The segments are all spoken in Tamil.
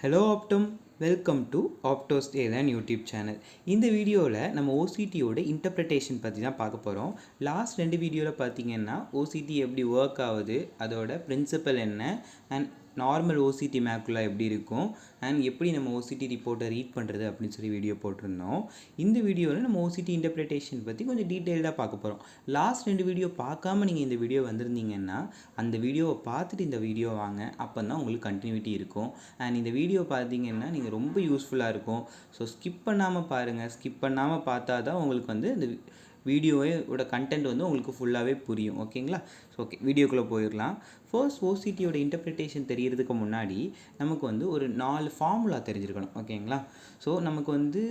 Hello optom, welcome to Optos ஏதான் யூடியூப் சேனல். இந்த வீடியோவில் நம்ம ஓசிடியோட இன்டர்பிரிட்டேஷன் பற்றி தான் பார்க்க போகிறோம். லாஸ்ட் 2 வீடியோவில் பார்த்தீங்கன்னா ஓசிடி எப்படி ஒர்க் ஆகுது, அதோட பிரின்சிபல் என்ன, அண்ட் நார்மல் ஓசிடி மேக்குலா எப்படி இருக்கும், அண்ட் எப்படி நம்ம ஓசிடி ரிப்போர்ட்டை ரீட் பண்ணுறது அப்படின்னு சொல்லி வீடியோ போட்டிருந்தோம். இந்த வீடியோவில் நம்ம ஓசிடி இன்டர்பிரிட்டேஷன் பற்றி கொஞ்சம் டீட்டெயில்டாக பார்க்க போகிறோம். லாஸ்ட் 2 வீடியோ பார்க்காம நீங்கள் இந்த வீடியோ வந்திருந்தீங்கன்னா அந்த வீடியோவை பார்த்துட்டு இந்த வீடியோ வாங்க, அப்போ தான் உங்களுக்கு கண்டினியூட்டி இருக்கும். அண்ட் இந்த வீடியோ பார்த்தீங்கன்னா நீங்கள் ரொம்ப யூஸ்ஃபுல்லாக இருக்கும். ஸோ ஸ்கிப் பண்ணாமல் பாருங்கள். ஸ்கிப் பண்ணாமல் பார்த்தா தான் உங்களுக்கு வந்து இந்த வீடியோவோட கண்டென்ட் வந்து உங்களுக்கு ஃபுல்லாகவே புரியும். ஓகேங்களா? ஸோ ஓகே, வீடியோக்குள்ளே போயிடலாம். ஃபர்ஸ்ட் ஓசிடியோட இன்டர்பிரிட்டேஷன் தெரியறதுக்கு முன்னாடி நமக்கு வந்து ஒரு 4 ஃபார்முலா தெரிஞ்சிருக்கணும். ஓகேங்களா? ஸோ நமக்கு வந்து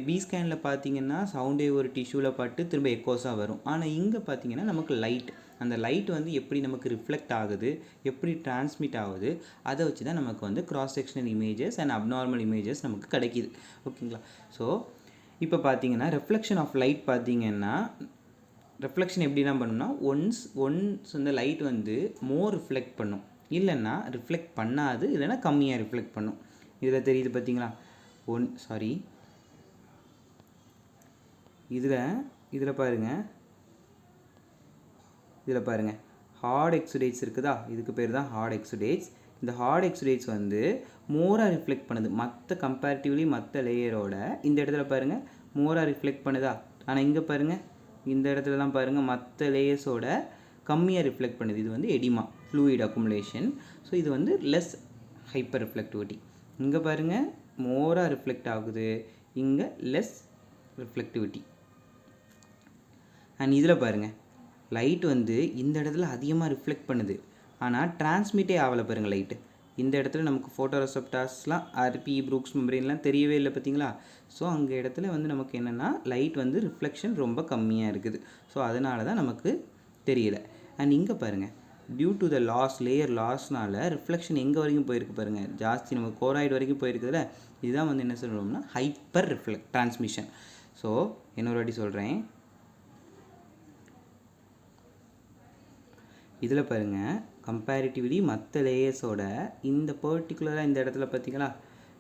பி ஸ்கேனில் பார்த்தீங்கன்னா சவுண்டே ஒரு டிஷ்யூவில் பட்டு திரும்ப எக்கோஸாக வரும். ஆனால் இங்கே பார்த்தீங்கன்னா நமக்கு லைட், அந்த லைட் வந்து எப்படி நமக்கு ரிஃப்ளெக்ட் ஆகுது, எப்படி டிரான்ஸ்மிட் ஆகுது, அதை வச்சு தான் நமக்கு வந்து cross sectional images and abnormal images நமக்கு கிடைக்கிது. ஓகேங்களா? ஸோ இப்போ பார்த்தீங்கன்னா ரெஃப்ளெக்ஷன் ஆஃப் லைட் பார்த்தீங்கன்னா ரெஃப்ளெக்ஷன் எப்படிலாம் பண்ணுன்னா ஒன்ஸ் இந்த லைட் வந்து மோர் ரிஃப்ளெக்ட் பண்ணும், இல்லைன்னா ரிஃப்ளெக்ட் பண்ணாது, இல்லைன்னா கம்மியாக ரிஃப்ளெக்ட் பண்ணும். இதில் தெரியுது பார்த்தீங்களா? இதில் பாருங்கள் ஹார்ட் எக்ஸுடேட்ஸ் இருக்குதா, இதுக்கு பேர் தான் ஹார்ட் எக்ஸுடேட்ஸ். இந்த ஹார்ட் எக்ஸுடேட்ஸ் வந்து மோராக ரிஃப்ளெக்ட் பண்ணுது மற்ற கம்பேரிட்டிவ்லி மற்ற லேயரோட. இந்த இடத்துல பாருங்கள் மோராக ரிஃப்ளெக்ட் பண்ணுதா, ஆனால் இங்கே பாருங்கள் இந்த இடத்துலலாம் பாருங்கள் மற்ற லேயர்ஸோட கம்மியாக ரிஃப்ளெக்ட் பண்ணுது. இது வந்து எடிமா, ஃப்ளூயிட் அக்குமுலேஷன். ஸோ இது வந்து லெஸ் ஹைப்பர் ரிஃப்ளெக்டிவிட்டி. இங்கே பாருங்கள் மோராக ரிஃப்ளெக்ட் ஆகுது, இங்கே லெஸ் ரிஃப்ளெக்டிவிட்டி. அண்ட் இதில் பாருங்கள் லைட் வந்து இந்த இடத்துல அதிகமாக ரிஃப்ளெக்ட் பண்ணுது, ஆனால் டிரான்ஸ்மிட்டே ஆகலை பாருங்கள் லைட்டு. இந்த இடத்துல நமக்கு ஃபோட்டோ ரெசெப்டார்ஸ்லாம் ஆர்பி ப்ரூக்ஸ் மெம்பரேன்லாம் தெரியவே இல்லை பார்த்தீங்களா? ஸோ அங்கே இடத்துல வந்து நமக்கு என்னென்னா லைட் வந்து ரிஃப்ளெக்ஷன் ரொம்ப கம்மியாக இருக்குது. ஸோ அதனால தான் நமக்கு தெரியலை. அண்ட் இங்கே பாருங்கள் டியூ டு த லேயர் லாஸ்னால் ரிஃப்ளெக்ஷன் எங்கே வரைக்கும் போயிருக்கு பாருங்கள், ஜாஸ்தி நமக்கு கோராய்டு வரைக்கும் போயிருக்குதுல. இதுதான் வந்து என்ன சொல்கிறோம்னா ஹைப்பர் டிரான்ஸ்மிஷன். ஸோ இன்னொரு வாட்டி சொல்கிறேன், இதில் பாருங்கள் கம்பேரிட்டிவ்லி மற்ற லேயர்ஸோட இந்த பர்டிகுலராக இந்த இடத்துல பார்த்தீங்களா,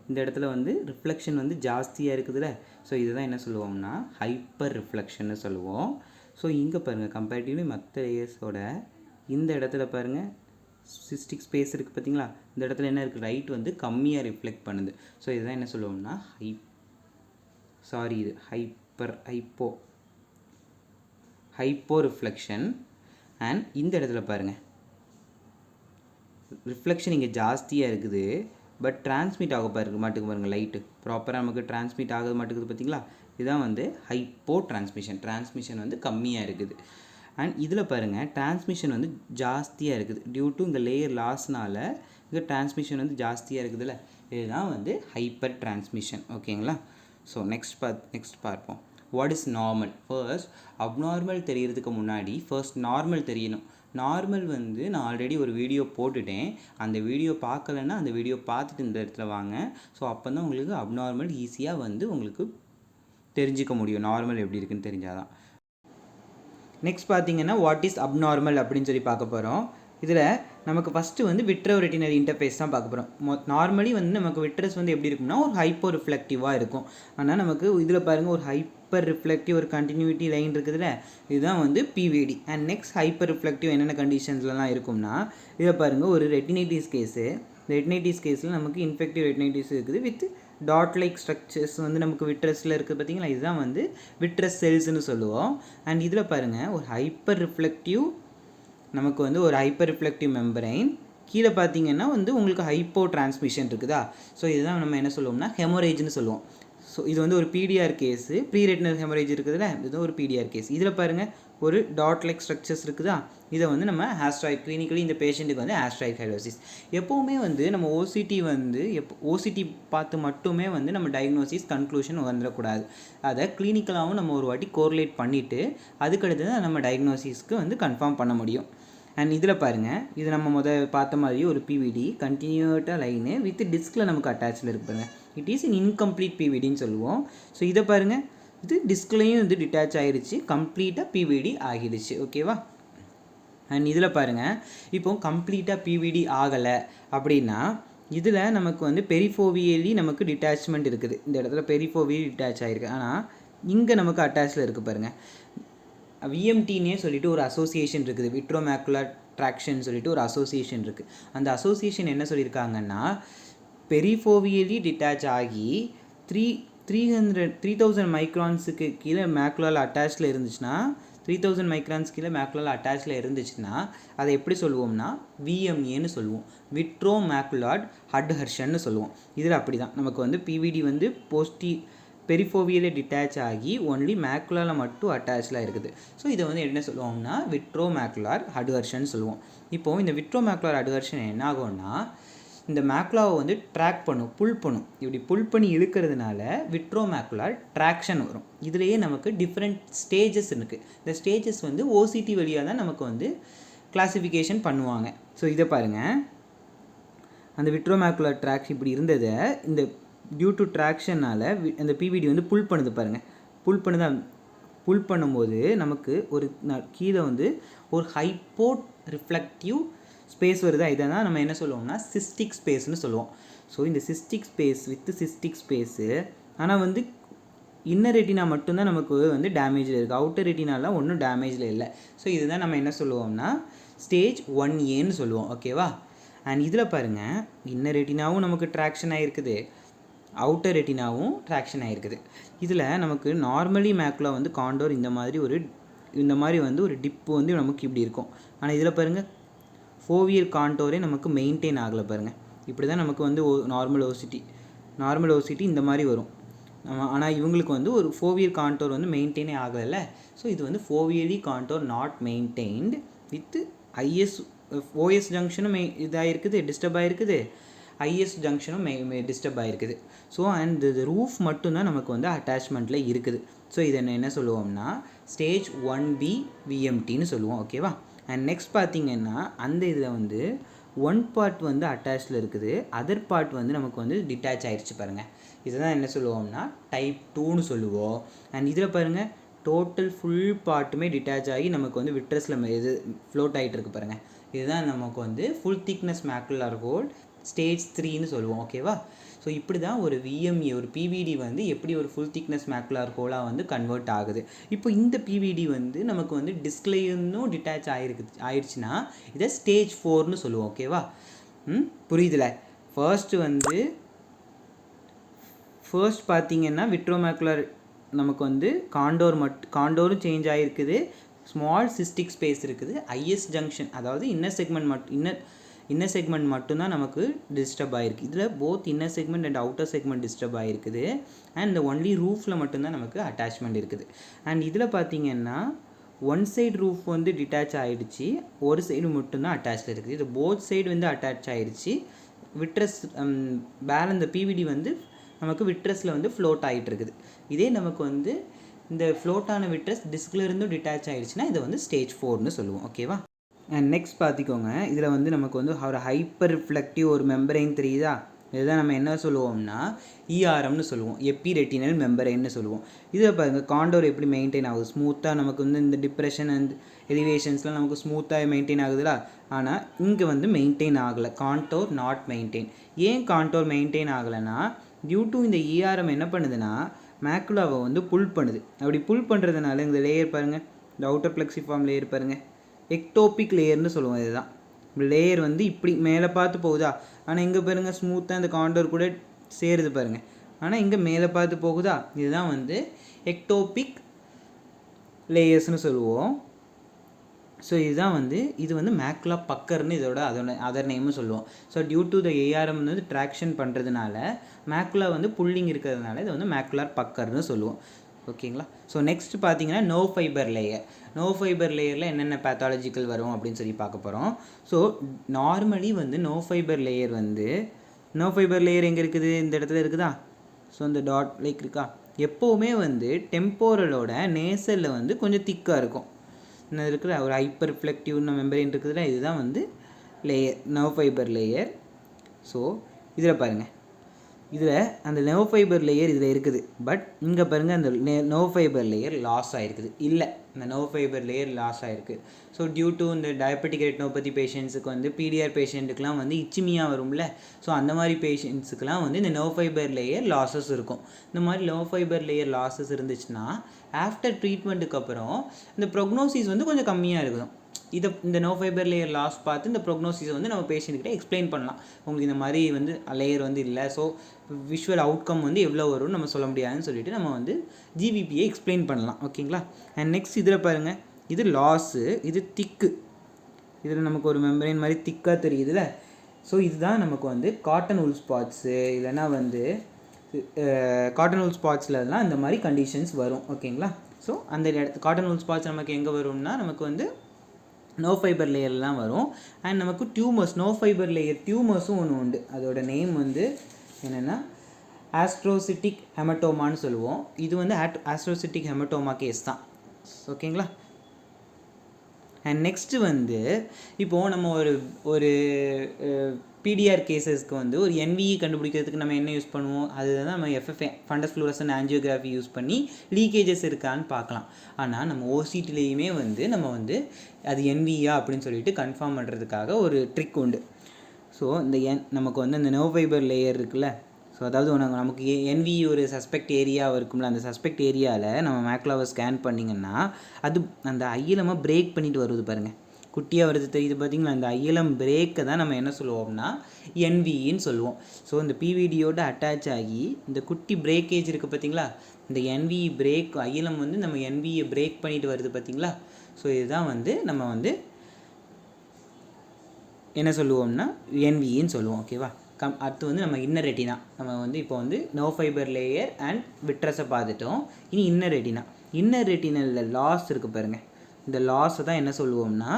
இந்த இடத்துல வந்து ரிஃப்ளெக்ஷன் வந்து ஜாஸ்தியாக இருக்குதுல்ல. ஸோ இதுதான் என்ன சொல்லுவோம்னா ஹைப்பர் ரிஃப்ளெக்ஷன்னு சொல்லுவோம். ஸோ இங்கே பாருங்கள் கம்பேரிட்டிவ்லி மற்ற லேயர்ஸோட இந்த இடத்துல பாருங்கள் சிஸ்டிக் ஸ்பேஸ் இருக்குது பார்த்தீங்களா, இந்த இடத்துல என்ன இருக்குது, லைட் வந்து கம்மியாக ரிஃப்ளெக்ட் பண்ணுது. ஸோ இதுதான் என்ன சொல்லுவோம்னா இது ஹைப்போ ரிஃப்ளெக்ஷன். அண்ட் இந்த இடத்துல பாருங்கள் ரிஃப்ளெக்ஷன் இங்கே ஜாஸ்தியாக இருக்குது, பட் டிரான்ஸ்மிட் ஆக மாட்டுக்கு பாருங்கள், லைட்டு ப்ராப்பராக நமக்கு டிரான்ஸ்மிட் ஆக மாட்டேங்குது பார்த்தீங்களா. இதுதான் வந்து ஹைப்போ டிரான்ஸ்மிஷன் வந்து கம்மியாக இருக்குது. அண்ட் இதில் பாருங்கள் டிரான்ஸ்மிஷன் வந்து ஜாஸ்தியாக இருக்குது டியூ டு இங்கே லேயர் லாஸ்னால் இங்கே டிரான்ஸ்மிஷன் வந்து ஜாஸ்தியாக இருக்குதுல்ல. இதுதான் வந்து ஹைப்பர் டிரான்ஸ்மிஷன். ஓகேங்களா? ஸோ நெக்ஸ்ட் பார்ப்போம். What is normal? First abnormal தெரியறதுக்கு முன்னாடி ஃபர்ஸ்ட் நார்மல் தெரியணும். நார்மல் வந்து நான் ஆல்ரெடி ஒரு வீடியோ போட்டுட்டேன், அந்த வீடியோ பார்க்கலன்னா அந்த வீடியோ பார்த்துட்டு இந்த இடத்துல வாங்க. ஸோ அப்போ தான் உங்களுக்கு அப்நார்மல் ஈஸியாக வந்து உங்களுக்கு தெரிஞ்சிக்க முடியும், நார்மல் எப்படி இருக்குன்னு தெரிஞ்சாதான். நெக்ஸ்ட் பார்த்தீங்கன்னா வாட் இஸ் அப்நார்மல் அப்படின்னு சொல்லி பார்க்க போகிறோம். இதில் நமக்கு ஃபஸ்ட்டு வந்து விட்ரோ ரெட்டினல் இன்டர்ஃபேஸ் தான் பார்க்க போகிறோம். நார்மலி வந்து நமக்கு விட்ரஸ் வந்து எப்படி இருக்கும்னா ஒரு ஹைப்போ ரிஃப்ளெக்டிவாக இருக்கும். ஆனால் நமக்கு இதில் பாருங்கள் ஒரு ஹைப்பர் ரிஃப்ளெக்டிவ் ஒரு கண்டினியூட்டி லைன் இருக்குதுல்ல, இதுதான் வந்து பிவிடி. அண்ட் நெக்ஸ்ட் ஹைப்பர் ரிஃப்ளெக்டிவ் என்னென்ன கண்டிஷன்ஸ்லாம் இருக்கும்னா, இதை பாருங்கள் ஒரு ரெட்டினைட்டிஸ் கேஸு. இந்த ரெட்டினைட்டிஸ் கேஸில் நமக்கு இன்ஃபெக்டிவ் ரெட்டினைட்டிஸ் இருக்குது வித் டாட் லைக் ஸ்ட்ரக்சர்ஸ் வந்து நமக்கு விட்ரஸில் இருக்குது பார்த்தீங்களா, இதுதான் வந்து விட்ரஸ் செல்ஸ்னு சொல்லுவோம். அண்ட் இதில் பாருங்கள் ஒரு ஹைப்பர் ரிஃப்ளெக்டிவ், நமக்கு வந்து ஒரு ஹைப்பர் ரிஃப்ளெக்டிவ் மெம்பரைன், கீழே பார்த்தீங்கன்னா வந்து உங்களுக்கு ஹைப்போ டிரான்ஸ்மிஷன் இருக்குதா. ஸோ இதுதான் நம்ம என்ன சொல்லுவோம்னா ஹெமரேஜ்னு சொல்லுவோம். ஸோ இது வந்து ஒரு PDR case, pre retinal haemorrhage இருக்குதுல்ல, இது ஒரு பிடிஆர் கேஸ். இதில் பாருங்கள் ஒரு டாட் லைக் ஸ்ட்ரக்சர்ஸ் இருக்குதா, இதை வந்து நம்ம ஆஸ்ட்ராய்ட் கிளினிக்கலி இந்த பேஷண்ட்டுக்கு வந்து ஆஸ்ட்ராய்ட் ஹைட்ரோசிஸ். எப்போவுமே வந்து நம்ம ஓசிடி பார்த்து மட்டுமே வந்து நம்ம டயக்னோசிஸ் கன்க்ளூஷன் வந்துடக்கூடாது. அதை கிளினிக்கலாகவும் நம்ம ஒரு வாட்டி கோரிலேட் பண்ணிவிட்டு அதுக்கடுத்து தான் நம்ம டயக்னோசிஸ்க்கு வந்து கன்ஃபார்ம் பண்ண முடியும். அண்ட் இதில் பாருங்கள் இது நம்ம பார்த்த மாதிரி ஒரு பிவிடி கண்டினியூட்டாக லைனு வித் டிஸ்கில் நமக்கு அட்டாச்சில் இருப்பாங்க. இட் இஸ் இன் இன்கம்ப்ளீட் பிவிடின்னு சொல்லுவோம். ஸோ இதை பாருங்கள் இது டிஸ்க்லையும் வந்து டிட்டாச் ஆகிடுச்சு, கம்ப்ளீட்டாக பிவிடி ஆகிடுச்சு. ஓகேவா? அண்ட் இதில் பாருங்கள் இப்போ கம்ப்ளீட்டாக பிவிடி ஆகலை அப்படின்னா இதில் நமக்கு வந்து பெரிஃபோவியலி நமக்கு டிட்டாச்மெண்ட் இருக்குது. இந்த இடத்துல பெரிஃபோவியலி டிட்டாச் ஆகிருக்கு. ஆனால் இங்கே நமக்கு அட்டாச்சில் இருக்குது பாருங்கள். விஎம்டின்னே சொல்லிட்டு ஒரு அசோசியேஷன் இருக்குது, விட்ரோமேக்குலர் ட்ராக்ஷன் சொல்லிட்டு ஒரு அசோசியேஷன் இருக்குது. அந்த அசோசியேஷன் என்ன சொல்லியிருக்காங்கன்னா, பெரிஃபோவியலி டிட்டாச் ஆகி 3000 மைக்ரான்ஸுக்கு கீழே மேக்குலால் அட்டாச்சில் இருந்துச்சுன்னா, 3000 மைக்ரான்ஸ் கீழே மேக்குலால் அட்டாச்சில் இருந்துச்சுன்னா அதை எப்படி சொல்லுவோம்னா விஎம்ஏன்னு சொல்லுவோம், விட்ரோ மேக்குலார்ட் அட்ஹெஷன்னு சொல்லுவோம். இதில் அப்படி தான் நமக்கு வந்து பிவிடி வந்து பெரிஃபோவியலே டிட்டாச் ஆகி ஒன்லி மேக்குலாவில் மட்டும் அட்டாச்சில் இருக்குது. ஸோ இதை வந்து என்ன சொல்லுவோம்னா விட்ரோ மேக்குலார் அட்ஹெஷன் சொல்லுவோம். இப்போது இந்த விட்ரோ மேக்குலார் அட்ஹெஷன் என்ன ஆகும்னா, இந்த மேக்குலாவை வந்து ட்ராக் பண்ணும், புல் பண்ணும். இப்படி புல் பண்ணி இழுக்கிறதுனால விட்ரோ மேக்குலார் ட்ராக்ஷன் வரும். இதுலேயே நமக்கு டிஃப்ரெண்ட் ஸ்டேஜஸ் இருக்குது. இந்த ஸ்டேஜஸ் வந்து ஓசிடி வழியாக தான் நமக்கு வந்து கிளாஸிஃபிகேஷன் பண்ணுவாங்க. ஸோ இதை பாருங்கள், அந்த விட்ரோ மேக்குலார் ட்ராக்ஸ் இப்படி இருந்ததை இந்த டியூ டு ட்ராக்ஷனால் அந்த பிவிடி வந்து புல் பண்ணுது பாருங்கள். புல் பண்ணும்போது நமக்கு ஒரு கீழே வந்து ஒரு ஹைப்போ ரிஃப்ளெக்டிவ் ஸ்பேஸ் வருதா, இதை தான் நம்ம என்ன சொல்லுவோம்னா சிஸ்டிக் ஸ்பேஸ்னு சொல்லுவோம். ஸோ இந்த சிஸ்டிக் ஸ்பேஸ் சிஸ்டிக் ஸ்பேஸு, ஆனால் வந்து இன்னர் ரெட்டினா மட்டும்தான் நமக்கு வந்து டேமேஜில் இருக்குது, அவுட்டர் ரெட்டினாலாம் ஒன்றும் டேமேஜில் இல்லை. ஸோ இதுதான் நம்ம என்ன சொல்லுவோம்னா ஸ்டேஜ் 1ஏன்னு சொல்லுவோம். ஓகேவா? அண்ட் இதில் பாருங்கள், இன்னர் ரெட்டினாவும் நமக்கு ட்ராக்ஷன் ஆகிருக்குது, அவுட்டர் ரெட்டினாவும் ட்ராக்ஷன் ஆகிருக்குது. இதில் நமக்கு நார்மலி மேக்குலா வந்து காண்டோர் இந்த மாதிரி வந்து ஒரு டிப்பு வந்து நமக்கு இப்படி இருக்கும். ஆனால் இதில் பாருங்கள் ஃபோவியர் காண்டோரே நமக்கு மெயின்டைன் ஆகலை பாருங்கள். இப்படி தான் நமக்கு வந்து நார்மல் ஓசிட்டி இந்த மாதிரி வரும். ஆனால் இவங்களுக்கு வந்து ஒரு ஃபோவியர் காண்டோர் வந்து மெயின்டைனே ஆகலைல்ல. ஸோ இது வந்து foveally contour not maintained with OS ஜங்ஷனும் இதாக இருக்குது, டிஸ்டர்ப் ஆகிருக்குது, ஐஎஸ் ஜங்ஷனும் டிஸ்டர்ப் ஆகிருக்குது. ஸோ அண்ட் இது ரூஃப் மட்டும்தான் நமக்கு வந்து அட்டாச்மெண்ட்டில் இருக்குது. ஸோ இதை என்ன சொல்லுவோம்னா ஸ்டேஜ் 1B விஎம்டின்னு சொல்லுவோம். ஓகேவா? அண்ட் நெக்ஸ்ட் பார்த்திங்கன்னா அந்த இதில் வந்து ஒன் பார்ட் வந்து அட்டாச்சில் இருக்குது, அதர் பார்ட் வந்து நமக்கு வந்து டிட்டாச் ஆகிடுச்சு பாருங்கள். இதை தான் என்ன சொல்லுவோம்னா டைப் 2ன்னு சொல்லுவோம். அண்ட் இதில் பாருங்கள் டோட்டல் ஃபுல் பார்ட்டுமே டிட்டாச் ஆகி நமக்கு வந்து விட்ரஸில் இது ஃப்ளோட் ஆகிட்டு இருக்குது பாருங்கள். இதுதான் நமக்கு வந்து full thickness macular hole stage 3ன்னு சொல்லுவோம். ஓகேவா? ஸோ இப்படி தான் ஒரு விஎம்ஏ ஒரு பிவிடி வந்து எப்படி ஒரு ஃபுல் திக்னஸ் மேக்குலர் ஹோலாக வந்து கன்வெர்ட் ஆகுது. இப்போ இந்த பிவிடி வந்து நமக்கு வந்து டிஸ்க்லேயும் டிட்டாச் ஆயிடுச்சுன்னா இதை ஸ்டேஜ் 4ன்னு சொல்லுவோம். ஓகேவா? புரியுதுல? ஃபர்ஸ்ட் பார்த்தீங்கன்னா விட்ரோமேக்குலர் நமக்கு வந்து காண்டோரும் சேஞ்ச் ஆகிருக்குது, ஸ்மால் சிஸ்டிக் ஸ்பேஸ் இருக்குது, ஐஎஸ் ஜங்ஷன் அதாவது இன்னர் செக்மெண்ட் மட்டும்தான் நமக்கு டிஸ்டர்ப் ஆகிருக்கு. இதில் both inner segment and outer segment disturb ஆகிருக்குது. அண்ட் இந்த ஒன்லி ரூஃபில் மட்டும்தான் நமக்கு அட்டாச்மெண்ட் இருக்குது. அண்ட் இதில் பார்த்திங்கன்னா ஒன் சைடு ரூஃப் வந்து டிட்டாச் ஆகிடுச்சு, ஒரு சைடு மட்டும்தான் அட்டாச்சில் இருக்குது. இது போத் சைடு வந்து அட்டாச் ஆகிடுச்சு. விட்ரஸ் இந்த பிவிடி வந்து நமக்கு விட்ரஸில் வந்து ஃப்ளோட் ஆகிட்டு இருக்குது. இதே நமக்கு வந்து இந்த ஃப்ளோட்டான விட்ரஸ் டிஸ்கில் இருந்தும் டிட்டாச் ஆகிடுச்சுன்னா இதை வந்து ஸ்டேஜ் 4ன்னு சொல்லுவோம். ஓகேவா? அண்ட் நெக்ஸ்ட் பார்த்திக்கோங்க, இதில் வந்து நமக்கு வந்து ஒரு ஹைப்பர் ரிஃப்ளெக்டிவ் ஒரு மெம்பரைன் தெரியுதா, இதுதான் நம்ம என்ன சொல்லுவோம்னா இஆர்எம்னு சொல்லுவோம், எப்பிரெட்டினல் மெம்பரைன்னு சொல்லுவோம். இதில் பாருங்கள் காண்டோர் எப்படி மெயின்டைன் ஆகுது, ஸ்மூத்தாக நமக்கு வந்து இந்த டிப்ரெஷன் அண்ட் எலிவேஷன்ஸ்லாம் நமக்கு ஸ்மூத்தாக மெயின்டைன் ஆகுதுல. ஆனால் இங்கே வந்து மெயின்டைன் ஆகலை, காண்டோர் நாட் மெயின்டைன். ஏன் காண்டோர் மெயின்டைன் ஆகலைன்னா டியூ டு இந்த இஆர்எம் என்ன பண்ணுதுன்னா மேக்குலாவை வந்து புல் பண்ணுது. அப்படி புல் பண்ணுறதுனால இந்த லேயர் பாருங்கள், இந்த அவுட்டர் பிளெக்சிஃபார்ம் லேயர் பாருங்கள், எக்டோபிக் லேயர்னு சொல்லுவோம். இதுதான் லேயர் வந்து இப்படி மேலே பார்த்து போகுதா, ஆனால் இங்கே பாருங்கள் ஸ்மூத்தாக இந்த காண்டோர் கூட சேருது பாருங்கள், ஆனால் இங்கே மேலே பார்த்து போகுதா. இதுதான் வந்து எக்டோபிக் லேயர்ஸ்னு சொல்லுவோம். ஸோ இதுதான் வந்து இது வந்து மேக்குலா பக்கர்னு இதோட அதர் நேம்னு சொல்லுவோம். So due to the ARM வந்து ட்ராக்ஷன் பண்ணுறதுனால மேக்குலா வந்து புல்லிங் இருக்கிறதுனால இதை வந்து மேக்குலார் பக்கர்னு சொல்லுவோம். ஓகேங்களா? ஸோ நெக்ஸ்ட் பார்த்தீங்கன்னா நோ ஃபைபர் லேயரில் என்னென்ன பேத்தாலஜிக்கல் வரும் அப்படின்னு சொல்லி பார்க்க போகிறோம். ஸோ நார்மலி வந்து நோ ஃபைபர் லேயர் எங்கே இருக்குது, இந்த இடத்துல இருக்குதா. ஸோ இந்த டாட் லைக் இருக்கா, எப்போவுமே வந்து டெம்போரலோட நேசலில் வந்து கொஞ்சம் திக்காக இருக்கும். இன்னும் இருக்கிற ஒரு ஹைப்பர் ரிஃப்ளெக்டிவ்னு மெம்பரைன் இருக்குதுல, இதுதான் வந்து layer nerve fibre layer. So இதில் பாருங்கள் இதில் அந்த நர்வ் ஃபைபர் லேயர் இதில் இருக்குது. பட் இங்கே பாருங்கள் அந்த நர்வ் ஃபைபர் லேயர் லாஸ் ஆகிருக்குது. இல்லை, இந்த நர்வ் ஃபைபர் லேயர் லாஸ் ஆகிருக்கு. ஸோ டியூ டு இந்த டயபெட்டிக் ரெட்டினோபதி பேஷண்ட்ஸுக்கு வந்து பிடிஆர் பேஷண்ட்டுக்கெலாம் வந்து இச்சிமியா வரும்ல. ஸோ அந்த மாதிரி பேஷண்ட்ஸுக்கெலாம் வந்து இந்த நர்வ் ஃபைபர் லேயர் லாஸஸ் இருக்கும். இந்த மாதிரி நர்வ் ஃபைபர் லேயர் லாஸஸ் இருந்துச்சுன்னா ஆஃப்டர் ட்ரீட்மெண்ட்டுக்கு அப்புறம் இந்த ப்ரொக்னோசிஸ் வந்து கொஞ்சம் கம்மியாக இருக்கும். இந்த நர்வ் ஃபைபர் லேயர் லாஸ் பார்த்து இந்த ப்ரொக்னோசிஸை வந்து நம்ம பேஷண்ட்கிட்ட எக்ஸ்பிளைன் பண்ணலாம். உங்களுக்கு இந்த மாதிரி வந்து லேயர் வந்து இல்லை, ஸோ விஷுவல் அவுட்கம் வந்து எவ்வளோ வரும்னு நம்ம சொல்ல முடியாதுன்னு சொல்லிட்டு நம்ம வந்து ஜிவிபியை எக்ஸ்பிளைன் பண்ணலாம். ஓகேங்களா? அண்ட் நெக்ஸ்ட் இதில் பாருங்கள், இது லாஸு, இது திக்கு. இதில் நமக்கு ஒரு மெம்பரைன் மாதிரி திக்காக தெரியுதுல்ல. ஸோ இதுதான் நமக்கு வந்து காட்டன் உல் ஸ்பாட்ஸு, இல்லைனா வந்து காட்டன் உல் ஸ்பாட்ஸ்லலாம் இந்த மாதிரி கண்டிஷன்ஸ் வரும். ஓகேங்களா? ஸோ அந்த காட்டன் உல் ஸ்பாட்ஸ் நமக்கு எங்கே வரும்னா நமக்கு வந்து நர்வ் ஃபைபர் லேயர்லாம் வரும். அண்ட் நமக்கு டியூமர்ஸ், நர்வ் ஃபைபர் லேயர் டியூமர்ஸும் ஒன்று உண்டு. அதோட நேம் வந்து என்னென்னா ஆஸ்ட்ரோசிட்டிக் ஹெமட்டோமான்னு சொல்லுவோம். இது வந்து ஆஸ்ட்ரோசிட்டிக் ஹெமட்டோமா கேஸ் தான். ஓகேங்களா? அண்ட் நெக்ஸ்ட்டு வந்து இப்போது நம்ம ஒரு பிடிஆர் கேசஸ்க்கு வந்து ஒரு என்விஇ கண்டுபிடிக்கிறதுக்கு நம்ம என்ன யூஸ் பண்ணுவோம்? அதுதான் நம்ம FFA fundus fluorescent angiography use பண்ணி லீக்கேஜஸ் இருக்கான்னு பார்க்கலாம். ஆனால் நம்ம ஓசிடிலேயுமே வந்து நம்ம வந்து அது என்விஇயா அப்படின்னு சொல்லிட்டு கன்ஃபார்ம் பண்ணுறதுக்காக ஒரு ட்ரிக் உண்டு. ஸோ இந்த நமக்கு வந்து அந்த நர்வ் ஃபைபர் லேயர் இருக்குல்ல, ஸோ அதாவது நமக்கு என்வி ஒரு சஸ்பெக்ட் ஏரியா இருக்கும்ல, அந்த சஸ்பெக்ட் ஏரியாவில் நம்ம மேக்லாவை ஸ்கேன் பண்ணிங்கன்னா அது அந்த ஐயலமாக பிரேக் பண்ணிட்டு வருது பாருங்கள், குட்டியாக வருது தெரியுது பார்த்தீங்களா? அந்த ஐயலம் பிரேக்கை தான் நம்ம என்ன சொல்லுவோம்னா என்வின்னு சொல்லுவோம். ஸோ இந்த பிவிடியோட அட்டாச் ஆகி இந்த குட்டி பிரேக்கேஜ் இருக்குது பார்த்தீங்களா, இந்த என்வி பிரேக் ஐயலம் வந்து நம்ம என்வியை பிரேக் பண்ணிட்டு வருது பார்த்தீங்களா? ஸோ இதுதான் வந்து நம்ம வந்து என்ன சொல்லுவோம்னா என்வின்னு சொல்லுவோம். ஓகேவா? அடுத்து வந்து நம்ம இன்னர் ரெட்டினா, நம்ம வந்து இப்போ வந்து நர்வ் ஃபைபர் லேயர் அண்ட் விட்ரஸை பார்த்துட்டோம். இனி இன்னர் ரெட்டினா. இன்னர் ரெட்டினலில் லாஸ் இருக்குது பாருங்கள், இந்த லாஸை தான் என்ன சொல்லுவோம்னா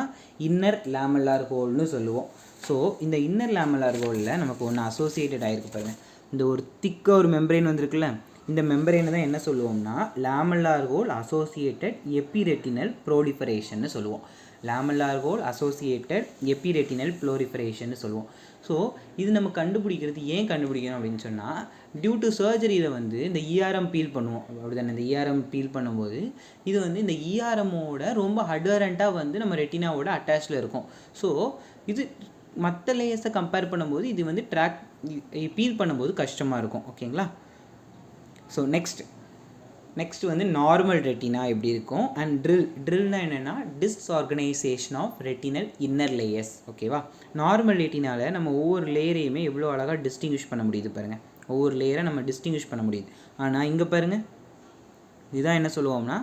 இன்னர் லேமெல்லார் ஹோல்னு சொல்லுவோம். ஸோ இந்த இன்னர் லேமெல்லார் ஹோலில் நமக்கு ஒன்று அசோசியேட்டட் ஆகிருக்கு பாருங்கள், இந்த ஒரு திக்காக ஒரு மெம்பரைன் வந்திருக்குல்ல, இந்த மெம்பரைனை தான் என்ன சொல்லுவோம்னா லேமெல்லார் ஹோல் அசோசியேட்டட் எபிரெட்டினல் ப்ரோலிஃபரேஷன்னு சொல்லுவோம். லேமெல்லார் ஹோல் அசோசியேட்டட் எபிரெட்டினல் ப்ரோலிஃபரேஷன்னு சொல்லுவோம். ஸோ இது நம்ம கண்டுபிடிக்கிறது ஏன் கண்டுபிடிக்கணும் அப்படின்னு சொன்னால், டியூ டு சர்ஜரியில் வந்து இந்த இஆர்எம் பீல் பண்ணுவோம். அப்படி தானே? இந்த இஆர்எம் பீல் பண்ணும்போது இது வந்து இந்த இஆர்எம்மோட ரொம்ப அடரண்ட்டாக வந்து நம்ம ரெட்டினாவோட அட்டாச்சில் இருக்கும். ஸோ இது மற்ற லேயர்ஸை கம்பேர் பண்ணும்போது இது வந்து பீல் பண்ணும்போது கஷ்டமாக இருக்கும். ஓகேங்களா? ஸோ நெக்ஸ்ட் வந்து நார்மல் ரெட்டினா எப்படி இருக்கும் அண்ட் ட்ரில்னா என்னென்னா டிஸ்ஆர்கனைசேஷன் ஆஃப் ரெட்டினல் இன்னர் லேயர்ஸ். ஓகேவா? நார்மல் ரெட்டினாவில் நம்ம ஒவ்வொரு லேயரையுமே எவ்வளோ அழகாக டிஸ்டிங்விஷ் பண்ண முடியுது பாருங்கள், ஒவ்வொரு லேயரை நம்ம டிஸ்டிங்விஷ் பண்ண முடியுது. ஆனால் இங்கே பாருங்கள், இதுதான் என்ன சொல்லுவோம்னா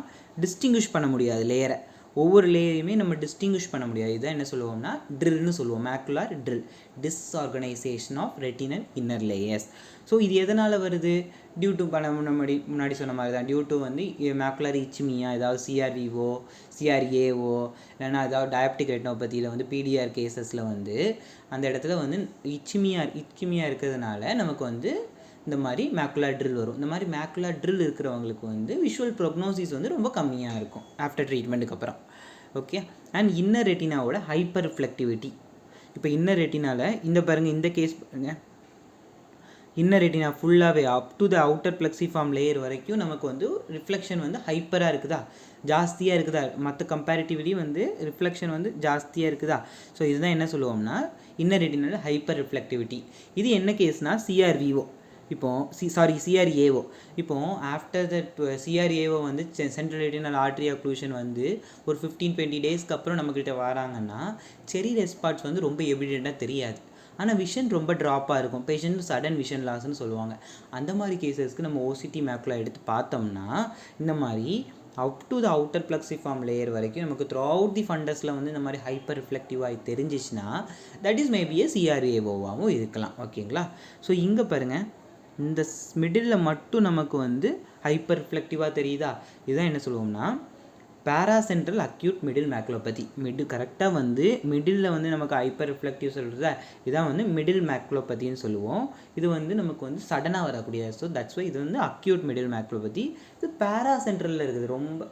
டிஸ்டிங்விஷ் பண்ண முடியாது லேயரை, ஒவ்வொரு லேயரையுமே நம்ம டிஸ்டிங்விஷ் பண்ண முடியாது. இதுதான் என்ன சொல்லுவோம்னா ட்ரில்னு சொல்லுவோம், macular DRIL, disorganisation of retinal inner layers. So இது எதனால் வருது? டியூ டு முன்னாடி சொன்ன மாதிரி தான், டியூ டு வந்து மேக்குலர் இச்சிமியா, ஏதாவது சிஆர்விஓ சிஆர்ஏஓ இல்லைனா ஏதாவது டயபெட்டிக் ரெட்டினோபதியில் வந்து பிடிஆர் கேசஸில் வந்து அந்த இடத்துல வந்து இச்சிமியா இருக்கிறதுனால நமக்கு வந்து இந்த மாதிரி மேக்குலர் ட்ரில் வரும். இந்த மாதிரி மேக்குலர் ட்ரில் இருக்கிறவங்களுக்கு வந்து விஷுவல் ப்ரோக்னோசிஸ் வந்து ரொம்ப கம்மியாக இருக்கும் ஆஃப்டர் ட்ரீட்மெண்ட்டுக்கு அப்புறம். ஓகே? அண்ட் இன்னர் ரெட்டினாவோட ஹைப்பர் ரிஃப்ளெக்டிவிட்டி. இப்போ இன்னர் ரெட்டினாவில் இந்த பாருங்கள், இந்த கேஸ் பாருங்கள், இன்னர் ரெட்டினா ஃபுல்லாகவே up to the outer plexiform layer வரைக்கும் நமக்கு வந்து ரிஃப்ளெக்ஷன் வந்து ஹைப்பராக இருக்குதா, ஜாஸ்தியாக இருக்குதா, மற்ற கம்பேரிட்டிவ்லி வந்து ரிஃப்ளெக்ஷன் வந்து ஜாஸ்தியாக இருக்குதா. ஸோ இதுதான் என்ன சொல்லுவோம்னா இன்னர் ரெட்டினால ஹைப்பர் ரிஃப்ளெக்டிவிட்டி. இது என்ன கேஸ்னால் சிஆர்விஓ, சிஆர்ஏஓ. இப்போது ஆஃப்டர் தட் சிஆர்ஏஓ வந்து சென்ட்ரல் ரெட்டினல் ஆர்ட்ரி அக்ளூஷன் வந்து ஒரு 15-20 டேஸ்க்கு அப்புறம் நம்மக்கிட்ட வராங்கன்னா செரி ரெட் ஸ்பாட்ஸ் வந்து ரொம்ப எவிடெண்ட்டாக தெரியாது, ஆனால் விஷன் ரொம்ப ட்ராப்பாக இருக்கும், பேஷண்ட் சடன் விஷன் லாஸ்ன்னு சொல்லுவாங்க. அந்த மாதிரி கேசஸ்க்கு நம்ம ஓசிடி மேக்குலா எடுத்து பார்த்தோம்னா இந்த மாதிரி up to the outer plexiform layer வரைக்கும் நமக்கு த்ரூ அவுட் தி ஃபண்டஸில் வந்து இந்த மாதிரி ஹைப்பர் ரிஃப்ளெக்டிவாக தெரிஞ்சிச்சுன்னா தட் இஸ் மேபி ஏ சிஆர்ஏஓவாகவும் இருக்கலாம். ஓகேங்களா? ஸோ இங்கே பாருங்கள், இந்த மிடில் மட்டும் நமக்கு வந்து ஹைப்பர் ரிஃப்ளெக்டிவாக தெரியுதா, இதுதான் என்ன சொல்லுவோம்னா பேராசென்ட்ரல் அக்யூட் மிடில் மேக்குலோபதி. கரெக்டாக வந்து மிடில் வந்து நமக்கு ஹைப்பர் ரிஃப்ளெக்டிவ் சொல்கிறத இதான் வந்து மிடில் மேக்குலோபதின்னு சொல்லுவோம். இது வந்து நமக்கு வந்து சடனாக வரக்கூடிய, ஸோ தட்ஸ் வை இது வந்து அக்யூட் மிடில் மேக்குலோபதி. இது பேராசென்ட்ரலில் இருக்குது, ரொம்ப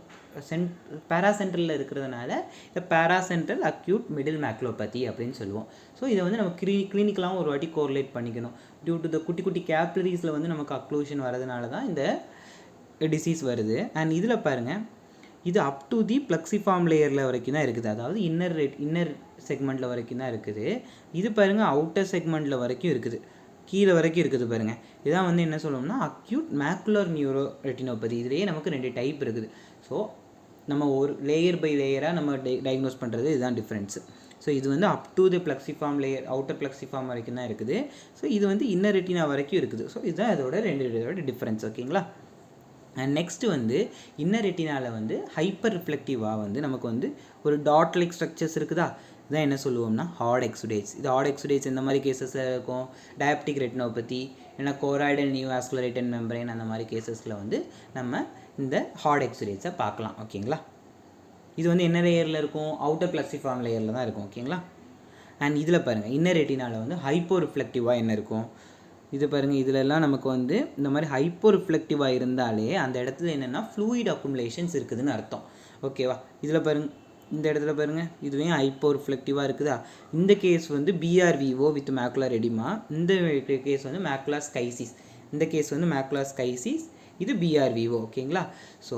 பேராசென்ட்ரலில் இருக்கிறதுனால இந்த பேராசென்ட்ரல் அக்யூட் மிடில் மேக்குலோபதி அப்படின்னு சொல்லுவோம். ஸோ இதை வந்து நம்ம கிளினிக்கலாகவும் ஒரு வாட்டி கோரிலேட் பண்ணிக்கணும். டியூ டு த குட்டி குட்டி கேப்லரிஸில் வந்து நமக்கு அக்ளூஷன் வரதுனால தான் இந்த டிசீஸ் வருது. அண்ட் இதில் பாருங்கள், இது அப் டு தி ப்ளக்ஸிஃபார்ம் லேயரில் வரைக்கும் தான் இருக்குது, அதாவது இன்னர் செக்மெண்ட்டில் வரைக்கும் தான் இருக்குது. இது பாருங்கள் அவுட்டர் செக்மெண்ட்டில் வரைக்கும் இருக்குது, கீழே வரைக்கும் இருக்குது பாருங்கள். இதான் வந்து என்ன சொல்லணும்னா அக்யூட் மேக்குலர் நியூரோ ரெட்டினோபதி. இதுலேயே நமக்கு 2 டைப் இருக்குது. ஸோ நம்ம ஒரு லேயர் பை லேயராக நம்ம டயக்னோஸ் பண்ணுறது இதுதான் டிஃப்ரென்ஸு. ஸோ இது வந்து up to the plexiform layer, outer plexiform வரைக்கும் தான் இருக்குது. ஸோ இது வந்து இன்னர் ரெட்டினா வரைக்கும் இருக்குது. ஸோ இதுதான் இதோட 2 டிஃப்ரென்ஸ். ஓகேங்களா. அண்ட் நெக்ஸ்ட்டு வந்து இன்னர் ரெட்டினாவில் வந்து ஹைப்பர் ரிஃப்ளெக்டிவாக வந்து நமக்கு வந்து ஒரு டாட் லைக் ஸ்ட்ரக்சர்ஸ் இருக்குதா, இதான் என்ன சொல்லுவோம்னா ஹார்ட் எக்ஸுடேட்ஸ். இது ஹார்ட் எக்ஸுடேட்ஸ் இந்த மாதிரி கேசஸில் இருக்கும். டயபெட்டிக் ரெட்டினோபதி இல்லைனா கோராய்டல் நியூவாஸ்குலர் மெம்பரேன் அந்த மாதிரி கேசஸில் வந்து நம்ம இந்த ஹார்ட் எக்ஸுடேட்ஸை பார்க்கலாம். ஓகேங்களா. இது வந்து என்ன லேயரில் இருக்கும், அவுட்டர் ப்ளக்ஸிஃபார்ம் லேயரில் தான் இருக்கும். ஓகேங்களா. அண்ட் இதில் பாருங்கள் இன்னர் ரெட்டினாவில் வந்து ஹைப்போ ரிஃப்ளெக்டிவாக என்ன இருக்கும், இது பாருங்கள். இதிலெல்லாம் நமக்கு வந்து இந்த மாதிரி ஹைப்போ ரிஃப்ளெக்டிவாக இருந்தாலே அந்த இடத்துல என்னென்னா ஃப்ளூயிட் அக்குமுலேஷன்ஸ் இருக்குதுன்னு அர்த்தம். ஓகேவா. இதில் பாருங்கள், இந்த இடத்துல பாருங்கள், இதுவே ஹைப்போ ரிஃப்ளெக்டிவாக இருக்குதா. இந்த கேஸ் வந்து பிஆர்விஓ வித் மேக்குலர் எடிமா, இந்த கேஸ் வந்து மேக்குலர் ஸ்கைசிஸ், இந்த கேஸ் வந்து மேக்குலர் ஸ்கைசிஸ், இது பிஆர்விஓ. ஓகேங்களா. ஸோ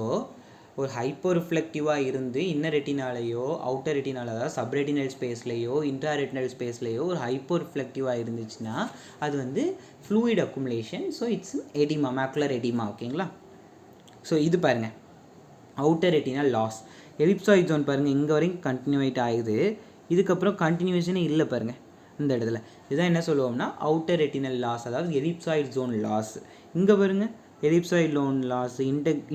ஒரு ஹைப்போ ரிஃப்ளெக்டிவாக இருந்து இன்னர் ரெட்டினாலேயோ அவுட்டர் ரெட்டினால, அதாவது சப்ரெட்டினல் ஸ்பேஸ்லேயோ இன்ட்ராரெட்டினல் ஸ்பேஸ்லேயோ ஒரு ஹைப்போ ரிஃப்ளெக்டிவாக இருந்துச்சுன்னா அது வந்து fluid accumulation. So it's oedema, macular oedema. ஓகேங்களா. ஸோ இது பாருங்கள் அவுட்டர் ரெட்டினா லாஸ். எலிப்சாய்ட் ஜோன் பாருங்கள் இங்கே வரைக்கும் கண்டினியூவேட் ஆகுது, இதுக்கப்புறம் கண்டினியூவேஷனே இல்லை பாருங்கள் இந்த இடத்துல. இதுதான் என்ன சொல்லுவோம்னா அவுட்டர் ரெட்டினல் லாஸ், அதாவது எலிப்சாய்ட் ஜோன் லாஸ். இங்கே பாருங்கள் ellipsoid zone loss,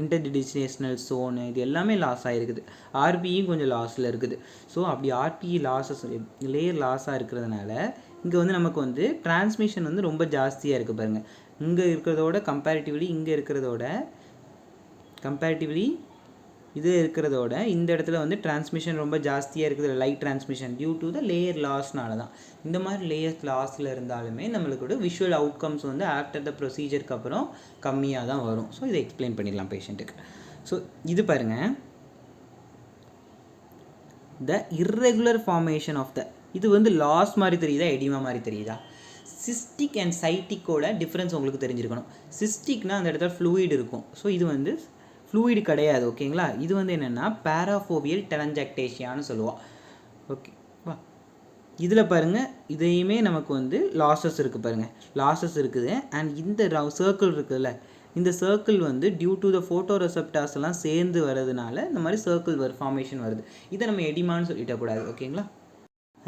interdigitation zone, இது எல்லாமே லாஸ் ஆகிருக்குது. ஆர்பியும் கொஞ்சம் லாஸில் இருக்குது. ஸோ அப்படி ஆர்பிஇ லாஸஸ் லேயர் லாஸாக இருக்கிறதுனால இங்கே வந்து நமக்கு வந்து டிரான்ஸ்மிஷன் வந்து ரொம்ப ஜாஸ்தியாக இருக்குது பாருங்கள். இங்கே இருக்கிறதோட கம்பேரிட்டிவ்லி இங்கே இருக்கிறதோட இது இருக்கிறதோட இந்த இடத்துல வந்து டிரான்ஸ்மிஷன் ரொம்ப ஜாஸ்தியாக இருக்குது, light transmission due to the layer லாஸ்னால தான். இந்த மாதிரி லேயர் லாஸில் இருந்தாலுமே நம்மளுக்கு விஷுவல் அவுட்கம்ஸ் வந்து ஆஃப்டர் த ப்ரொசீஜருக்கு அப்புறம் கம்மியாக தான் வரும். ஸோ இதை எக்ஸ்பிளைன் பண்ணிடலாம் பேஷண்ட்டுக்கு. ஸோ இது பாருங்கள் த இர்ரெகுலர் ஃபார்மேஷன் ஆஃப் த, இது வந்து லாஸ் மாதிரி தெரியுதா எடிமா மாதிரி தெரியுதா. சிஸ்டிக் அண்ட் சைட்டிக்கோட டிஃப்ரென்ஸ் உங்களுக்கு தெரிஞ்சிருக்கணும். சிஸ்டிக்னால் அந்த இடத்துல ஃப்ளூயிட் இருக்கும். ஸோ இது வந்து ஃப்ளூயிட் கிடையாது. ஓகேங்களா. இது வந்து என்னென்னா பேராஃபோவியல் டெலஞ்சாக்டேஷியான்னு சொல்லுவோம். ஓகே வா. இதில் பாருங்கள் இதையுமே நமக்கு வந்து லாஸஸ் இருக்குது பாருங்கள், லாஸஸ் இருக்குது. அண்ட் இந்த சர்க்கிள் இருக்குதுல்ல, இந்த சர்க்கிள் வந்து டியூ டு த ஃபோட்டோ ரெசெப்டார்ஸ் எல்லாம் சேர்ந்து வர்றதுனால இந்த மாதிரி சர்க்கிள் ஃபார்மேஷன் வருது. இதை நம்ம எடிமான்னு சொல்லிடக்கூடாது. ஓகேங்களா.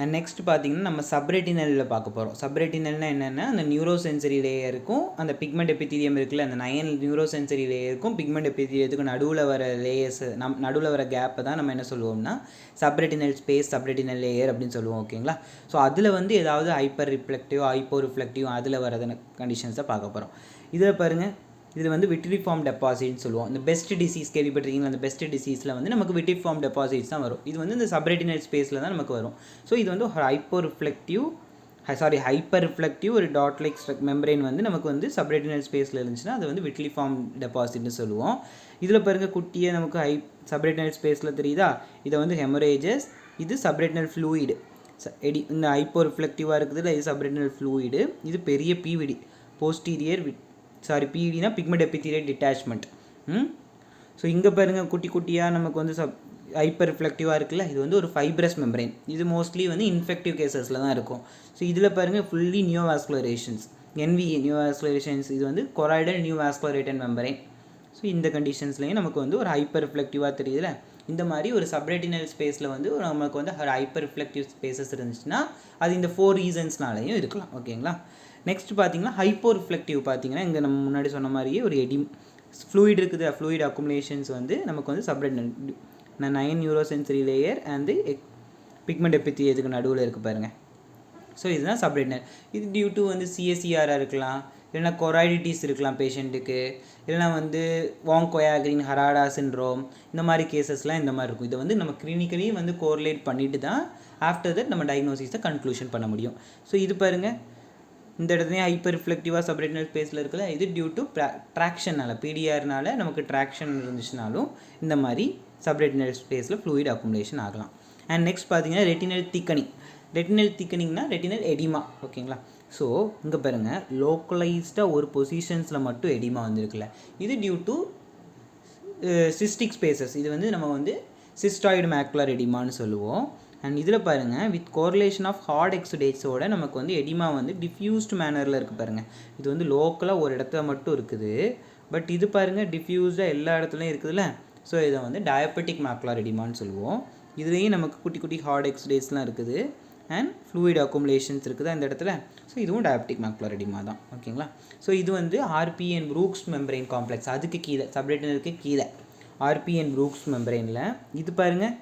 அண்ட் நெக்ஸ்ட் பார்த்தீங்கன்னா நம்ம சப்ரெட்டினலில் பார்க்க போகிறோம். சப்ரெட்டினல்னால் என்னென்னா அந்த நியூரோ சென்சரி லேயருக்கும் அந்த பிக்மெண்ட் எபித்தீலியம் இருக்குல்ல, அந்த 9 நியூரோ சென்சரி லேயருக்கும் பிக்மெண்ட் எபித்தீலியத்துக்கும் நடுவில் வர லேயர்ஸ், நடுவில் வர கேப்பை தான் நம்ம என்ன சொல்லுவோம்னா சப்ரெட்டினல் ஸ்பேஸ், சப்ரெட்டினல் லேயர் அப்படின்னு சொல்லுவோம். ஓகேங்களா. ஸோ அதில் வந்து ஏதாவது ஹைப்பர் ரிஃப்ளெக்டிவ், ஹைப்போ ரிஃப்ளெக்டிவ் அதில் வரது கண்டிஷன்ஸை பார்க்க போகிறோம். இதில் பாருங்கள், இது வந்து விட்ரிஃபார்ம் டெபாசிட்னு சொல்லுவோம். இந்த பெஸ்ட் டிசீஸ் கேள்விப்பட்டிருக்கீங்களா, அந்த பெஸ்ட் டிசீஸில் வந்து நமக்கு விட்ரிஃபார்ம் டெபாசிட்ஸ் தான் வரும். இது வந்து இந்த சப்ரெட்டினல் ஸ்பேஸில் தான் நமக்கு வரும். ஸோ இது வந்து ஹைப்பர் ரிஃப்ளெக்டிவ் ஒரு டாட் லைக் மெம்பரேன் வந்து நமக்கு வந்து சப்ரெட்டினல் ஸ்பேஸில் இருந்துச்சுன்னா அது வந்து விட்ரிஃபார்ம் டெபாசிட்னு சொல்லுவோம். இதில் பாருங்கள் குட்டியே நமக்கு சப்ரெட்டினல் ஸ்பேஸில் தெரியுதா, இதை வந்து ஹெமரேஜஸ், இது சப்ரெட்டினல் ஃப்ளூயிடு. இந்த ஹைப்போ ரிஃப்ளெக்டிவாக இருக்குதுல்ல, இது சப்ரெட்டினல் ஃப்ளூயிடு. இது பெரிய பிவிடி, போஸ்டீரியர் பிவிடினா பிக்மெண்ட் எபித்தீலியல் டிட்டாச்மெண்ட். ஸோ இங்கே பாருங்கள் குட்டி குட்டியாக நமக்கு வந்து ஹைப்பர் ரிஃப்ளெக்டிவாக இருக்குல்ல, இது வந்து ஒரு ஃபைப்ரஸ் மெம்பரேன். இது மோஸ்ட்லி வந்து இன்ஃபெக்டிவ் கேசஸில் தான் இருக்கும். ஸோ இதில் பாருங்கள் ஃபுல்லி நியோவாஸ்குலரேஷன்ஸ், என்விஏ நியோவாஸ்குலரேஷன்ஸ், இது வந்து கொராய்டல் நியூவாஸ்குலரேட்டன் மெம்பரேன். ஸோ இந்த கண்டிஷன்ஸ்லேயும் நமக்கு வந்து ஒரு ஹைப்பர் ரிஃப்ளெக்டிவாக தெரியுதுல. இந்த மாதிரி ஒரு சப்ரெட்டினல் ஸ்பேஸில் வந்து நமக்கு வந்து ஒரு ஹைப்பர் ரிஃப்ளெக்டிவ் ஸ்பேசஸ் இருந்துச்சுன்னா அது இந்த 4 ரீசன்ஸ்னாலையும் இருக்கலாம். ஓகேங்களா. நெக்ஸ்ட் பார்த்தீங்கன்னா ஹைப்போ ரிஃப்ளெக்டிவ் பார்த்தீங்கன்னா இங்கே நம்ம முன்னாடி சொன்ன மாதிரியே ஒரு ஃப்ளூயிட் இருக்குது. ஃப்ளூயிட் அக்குமுலேஷன்ஸ் வந்து நமக்கு வந்து subretinal 9 neuro sensory layer and pigment எபித்தீலியத்துக்கு நடுவில் இருக்குது பாருங்கள். ஸோ இதுதான் சப்ரெட்டினல். இது டியூ டு வந்து சிஎஸ்சிஆராக இருக்கலாம், இல்லைனா கொராய்டிட்டிஸ் இருக்கலாம் பேஷண்ட்டுக்கு, இல்லைனா வந்து வாங்கோயாக்ரின் ஹராடா சின்ட்ரோம், இந்த மாதிரி கேசஸ்லாம் இந்த மாதிரி இருக்கும். இதை வந்து நம்ம கிளினிக்கலி வந்து கோரிலேட் பண்ணிட்டு தான் ஆஃப்டர் தட் நம்ம டயக்னோசிஸை கன்க்ளூஷன் பண்ண முடியும். ஸோ இது பாருங்கள் இந்த இடத்துலையும் ஹைப்பர் ரிஃப்ளெக்டிவாக சப்ரெட்டினல் ஸ்பேஸில் இருக்குல்ல, இது டியூ டு ட்ராக்ஷனால், பிடிஆர்னால நமக்கு ட்ராக்ஷன் இருந்துச்சுனாலும் இந்த மாதிரி சப்ரெட்டினல் ஸ்பேஸில் ஃப்ளூயிட் அக்குமுலேஷன் ஆகலாம். அண்ட் நெக்ஸ்ட் பார்த்தீங்கன்னா ரெட்டினல் திக்கனிங். ரெட்டினல் திக்கனிங்னா ரெட்டினல் எடிமா. ஓகேங்களா. ஸோ இங்கே பாருங்கள், லோக்கலைஸ்டாக ஒரு பொசிஷன்ஸில் மட்டும் எடிமா வந்திருக்குல்ல, இது டியூ டு சிஸ்டிக் ஸ்பேசஸ். இது வந்து நம்ம வந்து சிஸ்டாய்டு மேக்குலர் எடிமான்னு சொல்லுவோம். அண்ட் இதில் பாருங்கள், வித் கோரிலேஷன் ஆஃப் ஹார்ட் எக்ஸுடேட்ஸோட நமக்கு வந்து எடிமா வந்து டிஃப்யூஸ்டு மேனரில் இருக்குது பாருங்கள். இது வந்து லோக்கலாக ஒரு இடத்துல மட்டும் இருக்குது, பட் இது பாருங்கள் டிஃப்யூஸ்டாக எல்லா இடத்துலையும் இருக்குதுல்ல. ஸோ இதை வந்து டயபெட்டிக் மேக்குலர் எடிமான்னு சொல்லுவோம். இதுலேயும் நமக்கு குட்டி குட்டி ஹார்ட் எக்ஸுடேட்ஸ்லாம் இருக்குது அண்ட் ஃப்ளூயிட் அக்குமுலேஷன்ஸ் இருக்குது அந்த இடத்துல. ஸோ இதுவும் டயபெட்டிக் மேக்குலர் எடிமா தான். ஓகேங்களா. ஸோ இது வந்து RPE and Bruch's membrane complex, அதுக்கு கீழே சப்ரெட்டினருக்கு கீழே ஆர்பி அண்ட் ப்ரூக்ஸ் மெம்பரைனில். இது பாருங்கள்,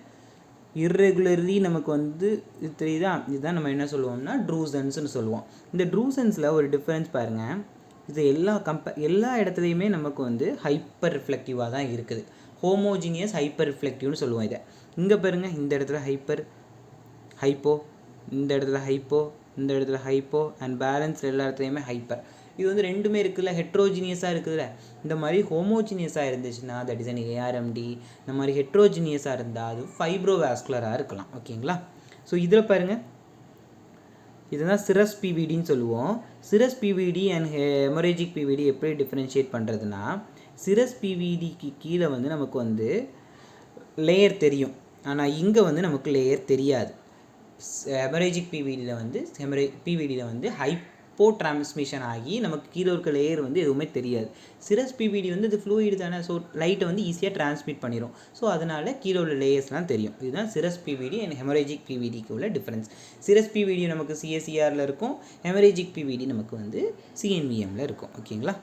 இர்ரெகுலர்லி நமக்கு வந்து இது தெரியுதா, இதுதான் நம்ம என்ன சொல்லுவோம்னா ட்ரூசன்ஸ்னு சொல்லுவோம். இந்த ட்ரூசன்ஸில் ஒரு டிஃப்ரென்ஸ் பாருங்கள், இது எல்லா இடத்துலையுமே நமக்கு வந்து ஹைப்பர் ரிஃப்ளெக்டிவாக தான் இருக்குது. ஹோமோஜினியஸ் ஹைப்பர் ரிஃப்ளெக்டிவ்னு சொல்லுவோம் இதை. இங்கே பாருங்கள், இந்த இடத்துல ஹைப்போ, இந்த இடத்துல ஹைப்போ, இந்த இடத்துல ஹைப்போ அண்ட் பேலன்ஸ் எல்லா இடத்துலையுமே ஹைப்பர். இது வந்து ரெண்டுமே இருக்குதுல்ல, ஹெட்ரோஜினியஸாக இருக்குதுல்ல. இந்த மாதிரி ஹோமோஜினியஸாக இருந்துச்சுன்னா தட் இஸ் அன் ஏஆர்எம்டி. இந்த மாதிரி ஹெட்ரோஜினியஸாக இருந்தால் அது ஃபைப்ரோவாஸ்குலராக இருக்கலாம். ஓகேங்களா. ஸோ இதில் பாருங்கள், இதுதான் சிரஸ் பிவிடின்னு சொல்லுவோம். சிரஸ் பிவிடி அண்ட் ஹெமரேஜிக் பிவிடி எப்படி டிஃப்ரென்ஷியேட் பண்ணுறதுனா, சிரஸ் பிவிடிக்கு கீழே வந்து நமக்கு வந்து லேயர் தெரியும், ஆனால் இங்கே வந்து நமக்கு லேயர் தெரியாது. ஹெமரேஜிக் பிவிடியில் வந்து ஹைப்போ டிரான்ஸ்மிஷன் ஆகி நமக்கு கீழே இருக்க லேயர் வந்து எதுவுமே தெரியாது. சிரஸ் பிவிடி வந்து இது ஃப்ளூயிடு தானே, ஸோ லைட்டை வந்து ஈஸியாக டிரான்ஸ்மிட் பண்ணிடும். ஸோ அதனால் கீழே உள்ள லேயர்ஸ்லாம் தெரியும். இதுதான் சிரஸ் பிவிடி அண்ட் ஹெமரேஜிக் பிவிடிக்கு உள்ள டிஃப்ரென்ஸ். சிரஸ் பிவிடி நமக்கு சிஎஸ்சிஆரில் இருக்கும், ஹெமரேஜிக் பிவிடி நமக்கு வந்து சிஎன்விஎம்மில் இருக்கும். ஓகேங்களா.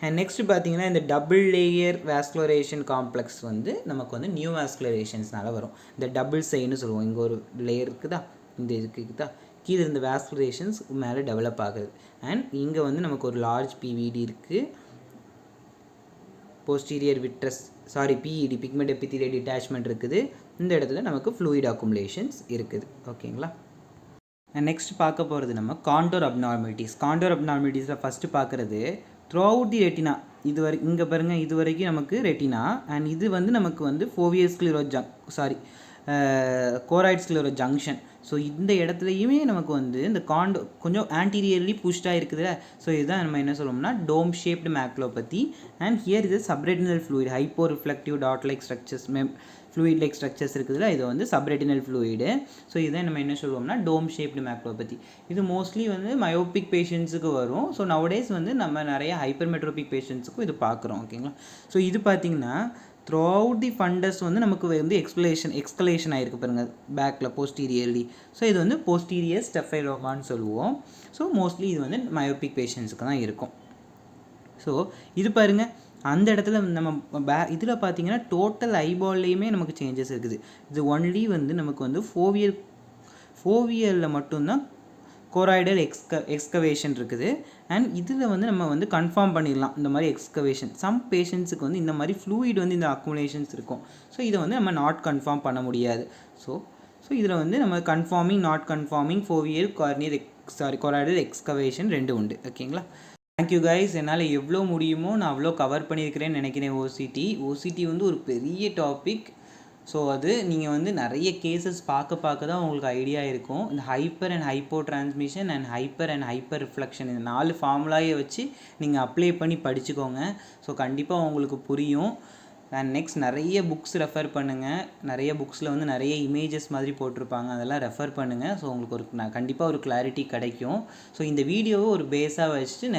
அண்ட் நெக்ஸ்ட் பார்த்தீங்கன்னா, இந்த டபுள் லேயர் வாஸ்குலரேஷன் காம்ப்ளெக்ஸ் வந்து நமக்கு வந்து நியூ வாஸ்குலரேஷன்ஸ்னால வரும். இந்த டபுள் சைன்னு சொல்லுவோம். இங்கே ஒரு லேயர் இருக்குதா, இந்த இருக்குதா, கீழே இருந்த வாஸ்குலரேஷன்ஸ் மேலே டெவலப் ஆகுது. அண்ட் இங்கே வந்து நமக்கு ஒரு லார்ஜ் பிவிடி இருக்குது, posterior vitreous PED pigment epithelial detachment இருக்குது. இந்த இடத்துல நமக்கு ஃப்ளூயிட் அக்குமுலேஷன்ஸ் இருக்குது. ஓகேங்களா. நெக்ஸ்ட் பார்க்க போகிறது நம்ம காண்டோர் அப்நார்மலிட்டிஸ். காண்டோர் அப்நார்மலிட்டிஸில் ஃபஸ்ட்டு பார்க்குறது த்ரூ அவுட் தி ரெட்டினா. இது வரை இங்கே பாருங்கள், இது வரைக்கும் நமக்கு ரெட்டினா அண்ட் இது வந்து நமக்கு வந்து ஃபோவியர் கோராய்ட் ஸ்க்ளீரோ ஜங்ஷன். ஸோ இந்த இடத்துலையுமே நமக்கு வந்து இந்த கொஞ்சம் ஆன்டீரியர்லி புஷ்டாக இருக்குதுல்ல. ஸோ இதுதான் நம்ம என்ன சொல்லுவோம்னா dome shaped maculopathy. And here இது subretinal fluid, hypo reflective dot like structures, fluid like structures இருக்குதுல்ல, இது வந்து சப்ரெட்டினல் ஃப்ளூயிடு. ஸோ இதை நம்ம என்ன சொல்லுவோம்னா டோம் ஷேப்டு மேக்லோபதி. இது மோஸ்ட்லி வந்து மயோபிக் பேஷண்ட்ஸுக்கு வரும். ஸோ நவடேஸ் வந்து நம்ம நிறைய ஹைப்பர்மெட்ரோபிக் பேஷண்ட்ஸுக்கும் இது பார்க்குறோம். ஓகேங்களா. ஸோ இது பார்த்திங்கன்னா த்ரூ அவுட் தி ஃபண்டஸ் வந்து நமக்கு வந்து எக்ஸ்கலேஷன் ஆகிருக்கு பாருங்கள் பேக்கில் போஸ்டீரியர்லி. ஸோ இது வந்து போஸ்டீரியர் ஸ்டெஃபைலோமான்னு சொல்லுவோம். ஸோ மோஸ்ட்லி இது வந்து மயோபிக் பேஷண்ட்ஸுக்கு தான் இருக்கும். ஸோ இது பாருங்கள், அந்த இடத்துல நம்ம இதில் பார்த்தீங்கன்னா டோட்டல் ஐபால்லையுமே நமக்கு சேஞ்சஸ் இருக்குது. இது ஒன்லி வந்து நமக்கு வந்து ஃபோவியரில் மட்டும்தான் கோராய்டல் எக்ஸ்கவேஷன் இருக்குது. அண்ட் இதில் வந்து நம்ம வந்து கன்ஃபார்ம் பண்ணிடலாம் இந்த மாதிரி எக்ஸ்கவேஷன். சம் பேஷண்ட்ஸுக்கு வந்து இந்த மாதிரி ஃப்ளூயிட் வந்து இந்த அக்குமுலேஷன்ஸ் இருக்கும். ஸோ இதை வந்து நம்ம நாட் கன்ஃபார்ம் பண்ண முடியாது. ஸோ இதில் வந்து நம்ம conforming, not conforming, foveal choroidal excavation ரெண்டு உண்டு. ஓகேங்களா. Thank you guys. என்னால் எவ்வளோ முடியுமோ நான் அவ்வளோ கவர் பண்ணியிருக்கிறேன்னு நினைக்கிறேன். ஓசிடி வந்து ஒரு பெரிய டாபிக். ஸோ அது நீங்கள் வந்து நிறைய கேசஸ் பார்க்க தான் உங்களுக்கு ஐடியா இருக்கும். இந்த hyper and hypo transmission and hyper reflection, இந்த 4 ஃபார்முலாயை வச்சு நீங்கள் அப்ளை பண்ணி படிச்சுக்கோங்க. ஸோ கண்டிப்பாக உங்களுக்கு புரியும். அண்ட் நெக்ஸ்ட் நிறைய புக்ஸ் ரெஃபர் பண்ணுங்கள். நிறைய புக்ஸில் வந்து நிறைய இமேஜஸ் மாதிரி போட்டிருப்பாங்க, அதெல்லாம் ரெஃபர் பண்ணுங்கள். ஸோ உங்களுக்கு கண்டிப்பாக ஒரு கிளாரிட்டி கிடைக்கும். ஸோ இந்த வீடியோவை ஒரு பேஸாக வச்சுட்டு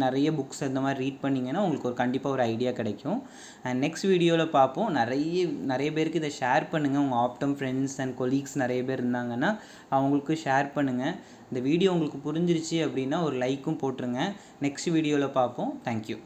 நிறைய புக்ஸ் அந்த மாதிரி ரீட் பண்ணிங்கன்னா உங்களுக்கு கண்டிப்பாக ஒரு ஐடியா கிடைக்கும். அண்ட் நெக்ஸ்ட் வீடியோவில் பார்ப்போம். நிறைய பேருக்கு இதை ஷேர் பண்ணுங்கள். உங்கள் ஆப்டம் ஃப்ரெண்ட்ஸ் அண்ட் கொலீக்ஸ் நிறைய பேர் இருந்தாங்கன்னா அவங்களுக்கு ஷேர் பண்ணுங்கள். இந்த வீடியோ உங்களுக்கு புரிஞ்சிருச்சு அப்படின்னா ஒரு லைக்கும் போட்டுருங்க. நெக்ஸ்ட் வீடியோவில் பார்ப்போம். தேங்க்யூ.